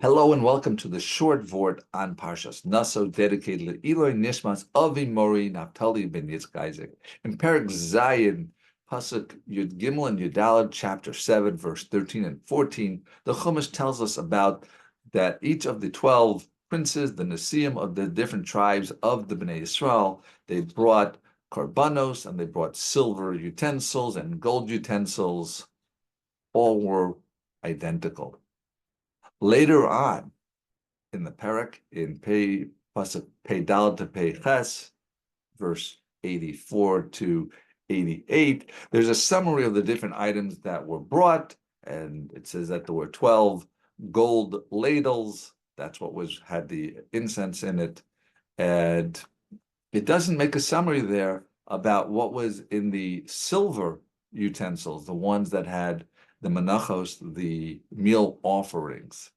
Hello and welcome to the short Vort on Parshas Naso, dedicated to Liluy, Nishmas, Mori, Naftali, ben Yitzchak. In Perek Zayin, Pasuk Yud Gimel and Yudalad, chapter 7, verse 13 and 14, the Chumash tells us about that each of the 12 princes, the Nesiim of the different tribes of the Bnei Yisrael, they brought korbanos and they brought silver utensils and gold utensils. All were identical. Later on, in the Perek, in Pasuk Pei Dal to Pei Ches, verse 84 to 88, there's a summary of the different items that were brought, and it says that there were 12 gold ladles. That's what had the incense in it, and it doesn't make a summary there about what was in the silver utensils, the ones that had the menachos, the meal offerings.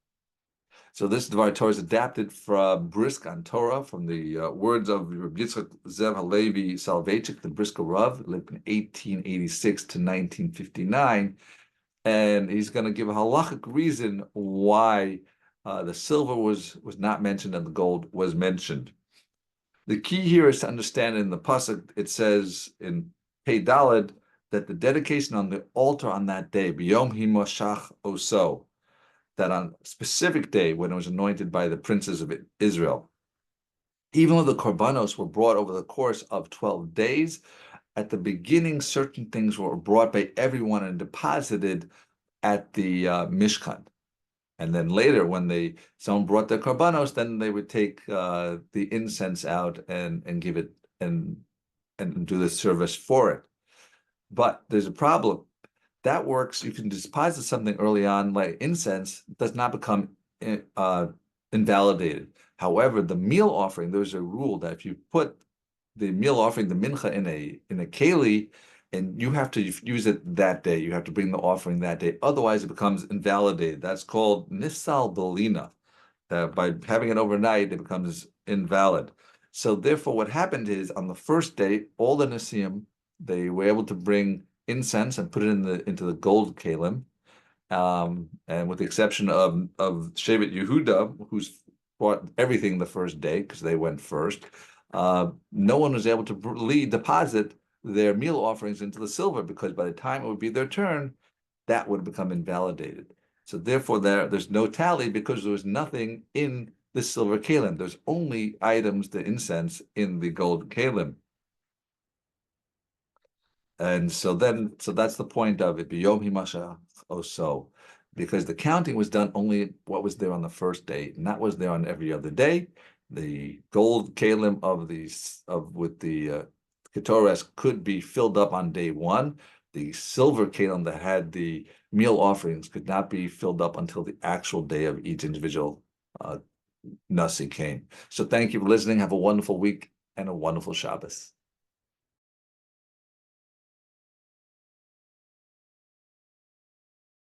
So this Dvar Torah is adapted from Brisk on Torah, from the words of Yitzchak Zev Halevi Soloveitchik, the Brisker Rav, lived in 1886 to 1959, and he's going to give a halachic reason why the silver was not mentioned and the gold was mentioned. The key here is to understand in the pasuk. It says in Pei Daled that the dedication on the altar on that day, B'yom Himoshach Oso, that on a specific day when it was anointed by the princes of Israel, even though the korbanos were brought over the course of 12 days, at the beginning, certain things were brought by everyone and deposited at the Mishkan. And then later, when someone brought their korbanos, then they would take the incense out and give it and do the service for it. But there's a problem. That works. You can deposit something early on, like incense, does not become invalidated. However, the meal offering, there's a rule that if you put the meal offering, the mincha, in a keli, and you have to use it that day, you have to bring the offering that day. Otherwise, it becomes invalidated. That's called nisal belina. By having it overnight, it becomes invalid. So therefore, what happened is on the first day, all the Nesiim, they were able to bring incense and put it into the gold kalim, and with the exception of Shevet Yehuda, who's brought everything the first day because they went first, no one was able to deposit their meal offerings into the silver, because by the time it would be their turn, that would become invalidated. So therefore, there's no tally because there was nothing in the silver kalim. There's only items, the incense, in the gold kalim. And so that's the point of it, B'yom Himashach Oso, because the counting was done only what was there on the first day, not was there on every other day. The gold kalim with the ketores could be filled up on day one. The silver kalim that had the meal offerings could not be filled up until the actual day of each individual nasi came. So thank you for listening. Have a wonderful week and a wonderful Shabbos.